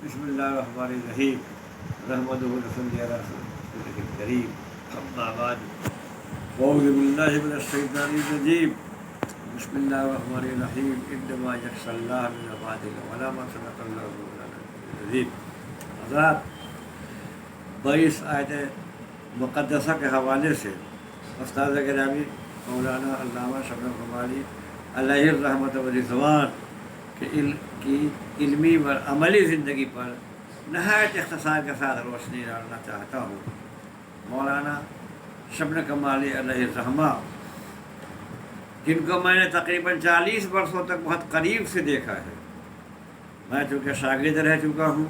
بسم اللہ الرحمن الرحیم رحمۃ رسول کریم اما بعد اعوذ باللہ من الشیطان الرجیم بسم اللہ الرحمن الرحیم انما یخشی اللہ من عباده العلماء صدق اللہ العظیم۔ حضرات 22 آیت مقدسہ کے حوالے سے استاد گرامی مولانا علامہ شبنم قماری علیہ الرحمۃ والرضوان کی علمی و عملی زندگی پر نہایت اختصار کے ساتھ روشنی ڈالنا چاہتا ہوں۔ مولانا شبنم قماری علیہ الرحمہ، جن کو میں نے تقریباً 40 برسوں تک بہت قریب سے دیکھا ہے، میں چونکہ شاگرد رہ چکا ہوں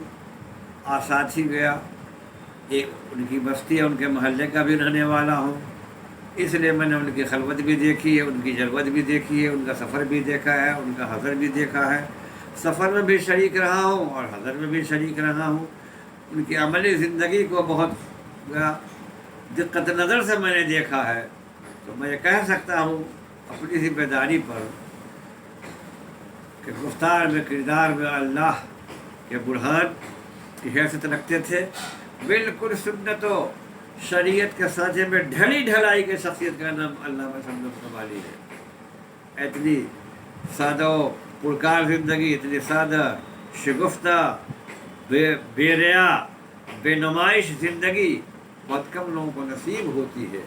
اور ساتھ ہی گیا ان کی بستی ہے، ان کے محلے کا بھی رہنے والا ہوں، اس لیے میں نے ان کی خلوت بھی دیکھی ہے، ان کی جلوت بھی دیکھی ہے، ان کا سفر بھی دیکھا ہے، ان کا حضر بھی دیکھا ہے، سفر میں بھی شریک رہا ہوں اور حضر میں بھی شریک رہا ہوں۔ ان کی عملی زندگی کو بہت دقت نظر سے میں نے دیکھا ہے، تو میں یہ کہہ سکتا ہوں اپنی ذمہ داری پر کہ گفتار میں کردار میں اللہ کے برہان کی حیثیت رکھتے تھے، بالکل سنت و شریعت کے سانچے میں ڈھلی ڈھلائی کے شخصیت کا نام علامہ شبنم قماری ہے۔ اتنی سادہ و پرکار زندگی، اتنی سادہ شگفتہ بے ریا بے نمائش زندگی بہت کم لوگوں کو نصیب ہوتی ہے۔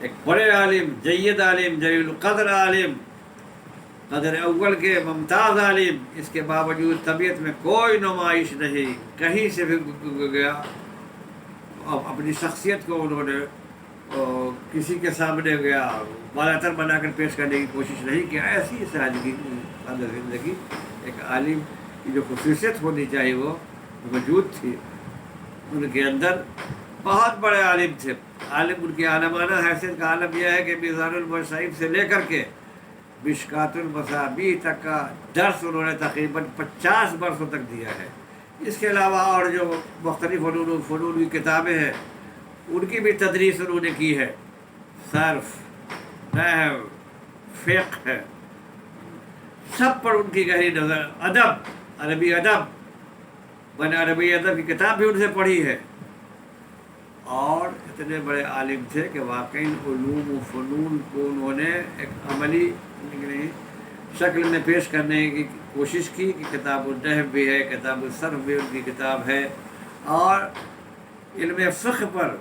ایک بڑے عالم، جید عالم، جلیل القدر عالم، قدر اول کے ممتاز عالم، اس کے باوجود طبیعت میں کوئی نمائش نہیں، کہیں سے بھی گیا، اپنی شخصیت کو انہوں نے کسی کے سامنے گیا بالاتر بنا کر پیش کرنے کی کوشش نہیں کی۔ ایسی سادگی زندگی ایک عالم کی جو خصوصیت ہونی چاہیے وہ موجود تھی ان کے اندر۔ بہت بڑے عالم تھے، عالم ان کی عالمانہ حیثیت کا عالم یہ ہے کہ میزان المصائب سے لے کر کے مشکات المصابیح تک کا درس انہوں نے تقریباً 50 برسوں تک دیا ہے۔ اس کے علاوہ اور جو مختلف فنون کی کتابیں ہیں ان کی بھی تدریس انہوں نے کی ہے، صرف، نحو، فقہ ہے، سب پر ان کی گہری نظر۔ ادب، عربی ادب، میں نے عربی ادب کی کتاب بھی ان سے پڑھی ہے، اور اتنے بڑے عالم تھے کہ واقعی علوم و فنون کو انہوں نے ایک عملی شکل میں پیش کرنے کی کوشش کی کہ کتاب النحو بھی ہے، کتاب الصرف بھی ان کی کتاب ہے، اور علم فقہ پر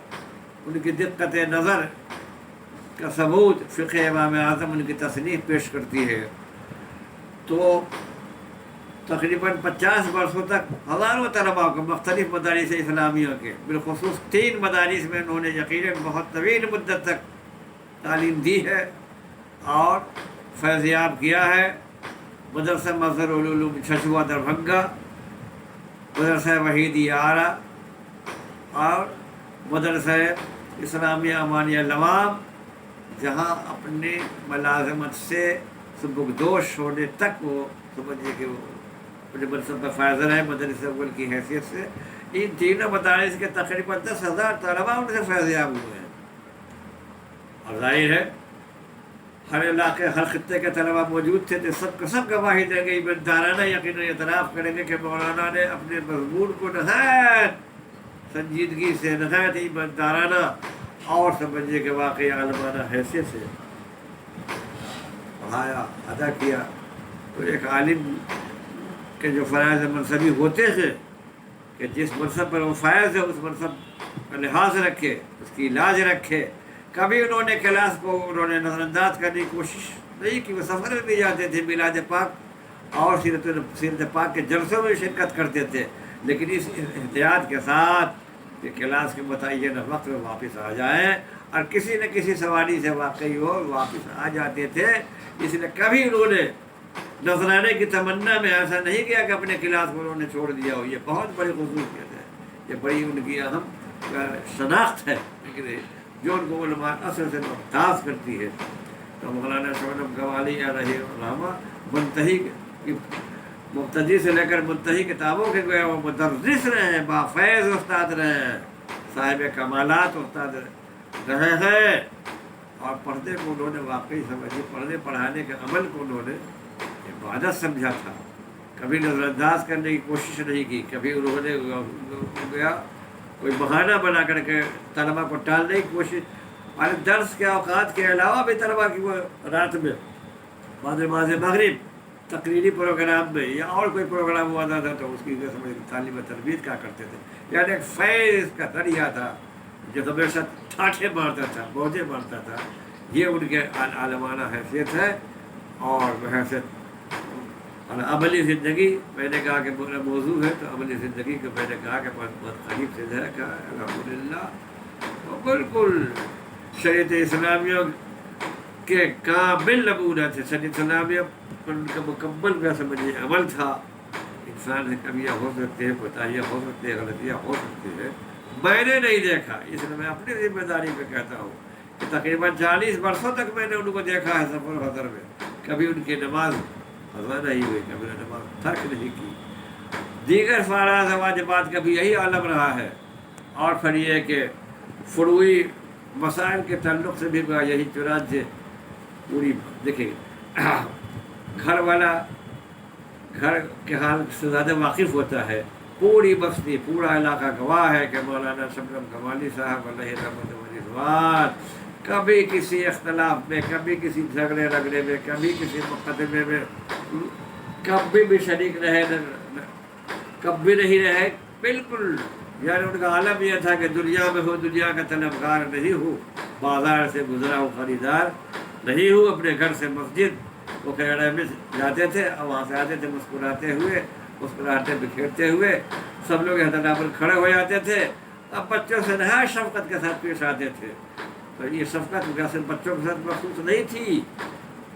ان کی دقت نظر کا ثبوت فقہ امام اعظم ان کی تصنیف پیش کرتی ہے۔ تو تقریباً 50 برسوں تک ہزاروں طلباء کو مختلف مدارس اسلامیہ کے، بالخصوص 3 مدارس میں انہوں نے یقیناً بہت طویل مدت تک تعلیم دی ہے اور فیض یاب کیا ہے۔ مدرسہ مظہر العلوم چھچوا دربھنگا، مدرسہ وحیدی آرا، اور مدرسہ اسلامیہ امانیہ لوام، جہاں اپنی ملازمت سے سبکدوش ہونے تک وہ سمجھے کہ وہ اپنے منصب پر فائز رہے مدرسہ اول کی حیثیت سے۔ ان تینوں مدارس کے تقریباً 10,000 طلباء ان سے فیض یاب ہوئے ہیں، اور ظاہر ہے ہر علاقے ہر خطے کے طلباء موجود تھے، تو سب گواہی دیں گے، ایماندارانہ یقیناً اعتراف کریں گے کہ مولانا نے اپنے مضمون کو نہایت سنجیدگی سے، نہایت ایماندارانہ اور سمجھیے کہ واقعی عالمانہ حیثیت سے پڑھایا، ادا کیا۔ تو ایک عالم کے جو فرائض منصبی ہوتے ہیں کہ جس منصب پر وہ فائز ہے اس منصب کا لحاظ رکھے، اس کی لاج رکھے۔ کبھی انہوں نے کلاس کو انہوں نے نظر انداز کرنے کی کوشش نہیں کی، وہ سفر میں بھی جاتے تھے، میلاد پاک اور سیرت پاک کے جلسوں میں شرکت کرتے تھے، لیکن اس احتیاط کے ساتھ کہ کلاس کے متعینہ وقت میں واپس آ جائیں، اور کسی نہ کسی سواری سے واقعی وہ واپس آ جاتے تھے۔ اس لیے کبھی انہوں نے نذرانے کی تمنا میں ایسا نہیں کیا کہ اپنے کلاس کو انہوں نے چھوڑ دیا ہو۔ یہ بہت بڑی خصوصیت ہے، یہ بڑی ان کی اہم شناخت ہے جو ان کو علماء اثر سے ممتاز کرتی ہے۔ تو مولانا شبنم قماری علیہ الرحمہ منتہی مبتدی سے لے کر منتہی کتابوں کے گویا وہ مدرس رہے ہیں، بافیض استاد رہے ہیں، صاحب کمالات استاد رہے ہیں، اور پردے کو انہوں نے واقعی سمجھی، پڑھنے پڑھانے کے عمل کو انہوں نے عبادت سمجھا تھا۔ کبھی نظر انداز کرنے کی کوشش نہیں کی، کبھی انہوں نے گیا کوئی بہانہ بنا کر کے طلبا کو ٹالنے کی کوشش، اور درس کے اوقات کے علاوہ بھی طلبا کی وہ رات میں بعد نماز مغرب تقریری پروگرام میں یا اور کوئی پروگرام ہوا تھا تو اس کی تعلیم و تربیت کیا کرتے تھے. یعنی ایک فیض کا دریا تھا جو ہمیشہ ٹھاٹھے مارتا تھا، بوجھے مارتا تھا. یہ ان کے عالمانہ حیثیت ہے. اور حیثیت اور عملی زندگی، میں نے کہا کہ میرا موضوع ہے تو عملی زندگی کو میں نے کہا کہ بہت قریب سے دیکھا الحمدللہ. بالکل شریعت اسلامیہ کے کامل نمونہ تھے. شریعت اسلامیہ ان کا مکمل کا سمجھیے عمل تھا. انسان سے کمیاں ہو سکتی ہیں، کوتاہیاں ہو سکتی ہیں، غلطیاں ہو سکتی ہیں. میں نے نہیں دیکھا، اس لیے میں اپنی ذمہ داری پہ کہتا ہوں کہ تقریباً 40 برسوں تک میں نے ان کو دیکھا ہے سفر حضر میں. کبھی ان کی نماز قضا نہیں ہوئی، کبھی نماز ترک نہیں کی. دیگر فرائض واجبات کا بھی یہی عالم رہا ہے. اور پھر یہ کہ فروعی مسائل کے تعلق سے بھی یہی. چنانچہ پوری دیکھیں گھر والا گھر کے حال سے زیادہ واقف ہوتا ہے. پوری بستی، پورا علاقہ گواہ ہے کہ مولانا شبنم کمالی صاحب علیہ رحمۃ و رضوان کبھی کسی اختلاف میں، کبھی کسی جھگڑے رگڑے میں، کبھی کسی مقدمے میں کبھی بھی شریک رہے، کبھی نہیں رہے. بالکل یعنی ان کا عالم یہ تھا کہ دنیا میں ہو دنیا کا طلبگار نہیں ہو، بازار سے گزرا ہو خریدار نہیں ہو. اپنے گھر سے مسجد وہ کیڑے میں جاتے تھے اور وہاں سے آتے تھے مسکراتے ہوئے، مسکراہٹیں بکھیرتے ہوئے. سب لوگ احترام پر کھڑے ہو جاتے تھے. اب بچوں سے نہایت شفقت کے ساتھ پیش آتے تھے. تو یہ شفقت صرف بچوں کے ساتھ مخصوص نہیں تھی،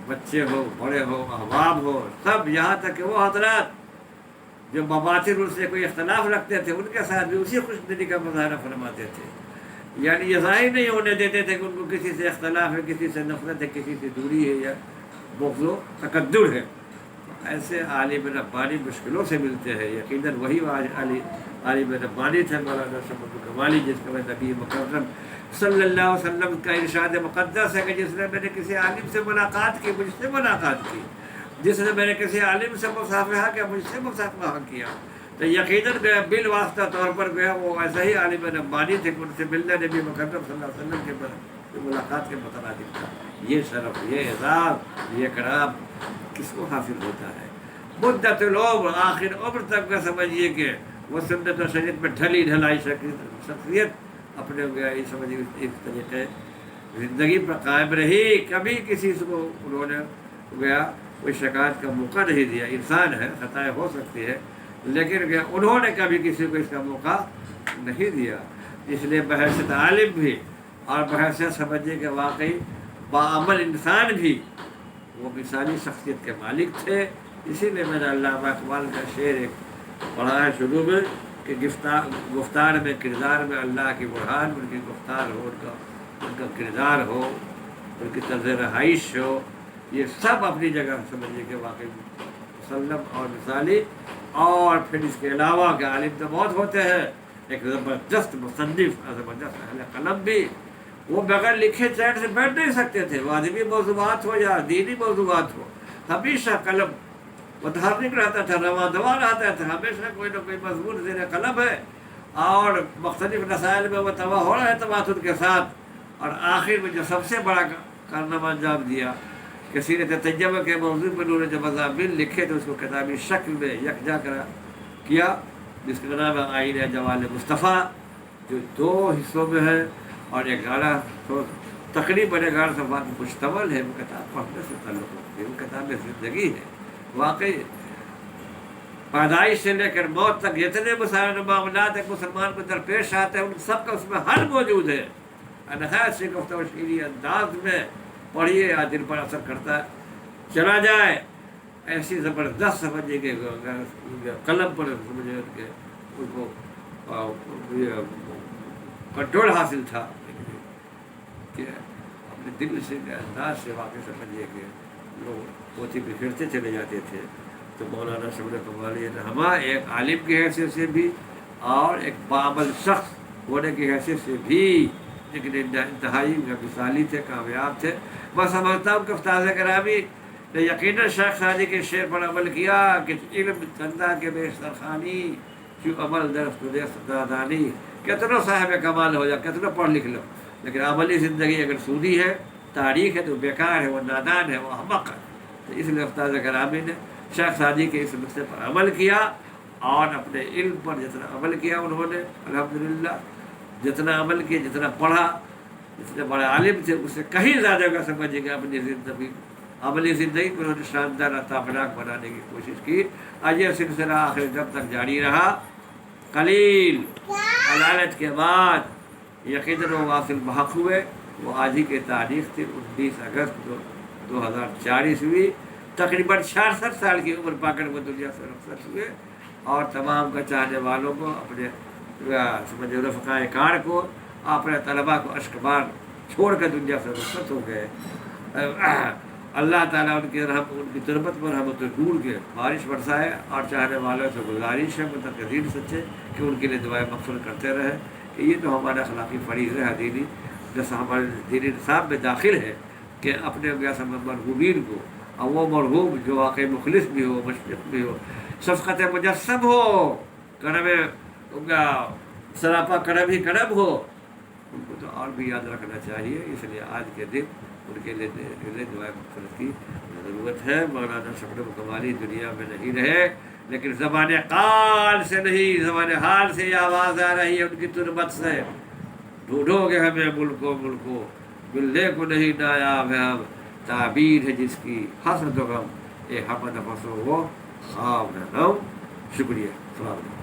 بچے ہو، بڑے ہو، احباب ہو، سب. یہاں تک کہ وہ حضرات جو مباطن سے کوئی اختلاف رکھتے تھے ان کے ساتھ بھی اسی خوش دلی کا مظاہرہ فرماتے تھے. یعنی یہ ظاہر نہیں ہونے دیتے تھے کہ ان کو کسی سے اختلاف ہے، کسی سے نفرت ہے، کسی سے دوری ہے یا بغض و تکدر ہے. ایسے عالم ربانی مشکلوں سے ملتے ہیں. یقیناً وہی عالم ربانی تھے مولانا شبنم کمالی، جس کا نبی مکرم صلی اللہ علیہ وسلم کا ارشاد مقدس ہے کہ جس نے میں نے کسی عالم سے ملاقات کی، مجھ سے ملاقات کی. جس نے میں نے کسی عالم سے مصافحہ کیا، مجھ سے مصافحہ کیا. تو یقیناً گیا بالواسطہ طور پر گیا وہ ایسا ہی عالم ربانی تھے کہ ان سے ملنا نبی مکرم صلی اللہ علیہ وسلم کے ملاقات کے مترادف تھا. یہ شرف، یہ اعزاز، یہ کرام کس کو حاصل ہوتا ہے؟ مدت العمر، آخر عمر تک کا سمجھیے کہ وہ سنت و شریعت میں ڈھلی ڈھلائی شخصیت اپنے سمجھیے اس طریقے زندگی پر قائم رہی. کبھی کسی کو انہوں نے گیا کوئی شکایت کا موقع نہیں دیا. انسان ہے، خطائیں ہو سکتی ہے، لیکن انہوں نے کبھی کسی کو اس کا موقع نہیں دیا. اس لیے بحیثیت عالم بھی اور بحیثیت سمجھیے کہ واقعی باعمل انسان بھی وہ مثالی شخصیت کے مالک تھے. اسی لیے میں نے علامہ اقبال کا شعر ایک پڑھا ہے شروع میں کہ گفتار میں، کردار میں اللہ کی برہان. ان کی گفتار ہو، ان کا کردار ہو، ان کی طرز رہائش ہو، یہ سب اپنی جگہ سمجھیے کہ واقعی مسلم اور مثالی. اور پھر اس کے علاوہ کہ عالم تو بہت ہوتے ہیں، ایک زبردست مصنف، زبردست اہل قلم بھی. وہ بغیر لکھے چین سے بیٹھ نہیں سکتے تھے. واجبی موضوعات ہو یا دینی موضوعات ہو، ہمیشہ قلم متحرک رہتا تھا، رواں دواں رہتا تھا. ہمیشہ کوئی نہ کوئی مضمون زیر قلم ہے اور مختلف مسائل میں وہ تباہ ہو رہا ہے تواتر کے ساتھ. اور آخر میں جو سب سے بڑا کارنامہ انجام دیا کہ سیرت طیبہ کے موضوع پر انہوں نے جب مضامین لکھے تو اس کو کتابی شکل میں یکجا کیا، جس کا نام ہے آئین جوال مصطفیٰ، جو 2 حصوں میں ہے اور 11 تقریباً 11 صفحات مشتمل ہے. وہ کتاب پڑھنے سے تعلق رکھتی ہے، وہ کتاب زندگی ہے. واقعی پیدائش سے لے کر موت تک جتنے مسائل معاملات ایک مسلمان کو درپیش آتے ہیں ان سب کا اس میں حل موجود ہے. نہایت شگفتہ و شیریں انداز میں پڑھیے، آج دل پر اثر کرتا چلا جائے. ایسی زبردست سمجھیے کہ قلم پر سمجھے ان کو کنٹرول حاصل تھا کہ اپنے دل سے انداز سے واقعی سمجھیے کہ لوگ پوتھی بکھیرتے چلے جاتے تھے. تو مولانا شبنم کمالی رحمہ ایک عالم کی حیثیت سے بھی اور ایک باعمل شخص ہونے کی حیثیت سے بھی لیکن انتہائی مثالی تھے، کامیاب تھے. میں سمجھتا ہوں کہ استاد گرامی تو یقیناً شیخ سعدی کے شعر پر عمل کیا کہ علم چندہ کے بیشتر خانی کیوں عمل درست دادانی. کتنا صاحب کمال ہو جا، کتنا پڑھ لکھ لو، لیکن عملی زندگی اگر سودی ہے، تاریخ ہے، تو بیکار ہے، وہ نادان ہے، وہ احمق ہے. تو اس لیے استاد گرامی نے شیخ سعدی کے اس نقطے پر عمل کیا، اور اپنے علم پر جتنا عمل کیا انہوں نے الحمدللہ، جتنا عمل کیا، جتنا پڑھا، جتنے بڑے عالم تھے اس سے کہیں زیادہ کا سمجھیں گے اپنی زندگی، عملی زندگی کو انہوں نے شاندار عطابناک بنانے کی کوشش کی. آج یہ سلسلہ آخر جب تک جاری رہا. قلیل علالت کے بعد یقیناً وہ واصل بحق ہوئے. وہ آج ہی کی تاریخ تھی 19 اگست 2004 عیسوی. تقریباً 66 سال کی عمر پا کر وہ دنیا سے رخصت ہوئے، اور تمام کا چاہنے والوں کو، اپنے سمجھو رفقائے کار کو، اپنے طلباء کو اشکبار چھوڑ کر دنیا سے رخصت ہو گئے. اللہ تعالیٰ ان کی رحم، ان کی تربت پر رحمت دور کے بارش برسائے. اور چاہنے والوں سے گزارش ہے متقدین سچے کہ ان کے لیے دعائیں مغفرت کرتے رہے، کہ یہ تو ہمارا اخلاقی فریض ہے دینی، جیسا ہمارے دینی نصاب میں داخل ہے کہ اپنے جیسا مرغوبین کو، اور وہ مرغوب جو واقعی مخلص بھی ہو، مشفق بھی ہو، شفقت مجسم ہو، کرم ان کا سراپا کرم ہی کرم ہو، ان کو تو اور بھی یاد رکھنا چاہیے. اس لیے آج کے دن ان کے لیے دعائیں مغفرت کی ضرورت ہے. مولانا شبنم کمالی دنیا میں نہیں رہے، لیکن زبان قال سے نہیں، زبان حال سے یہ آواز آ رہی ہے ان کی تربت سے. ڈھونڈو گے ہمیں ملکوں ملکوں، ملنے کو نہیں نایاب ہے ہم. تعبیر ہے جس کی حسرت و غم، اے ہم نفس و وہ خواب ہے غم. شکریہ. السلام علیکم.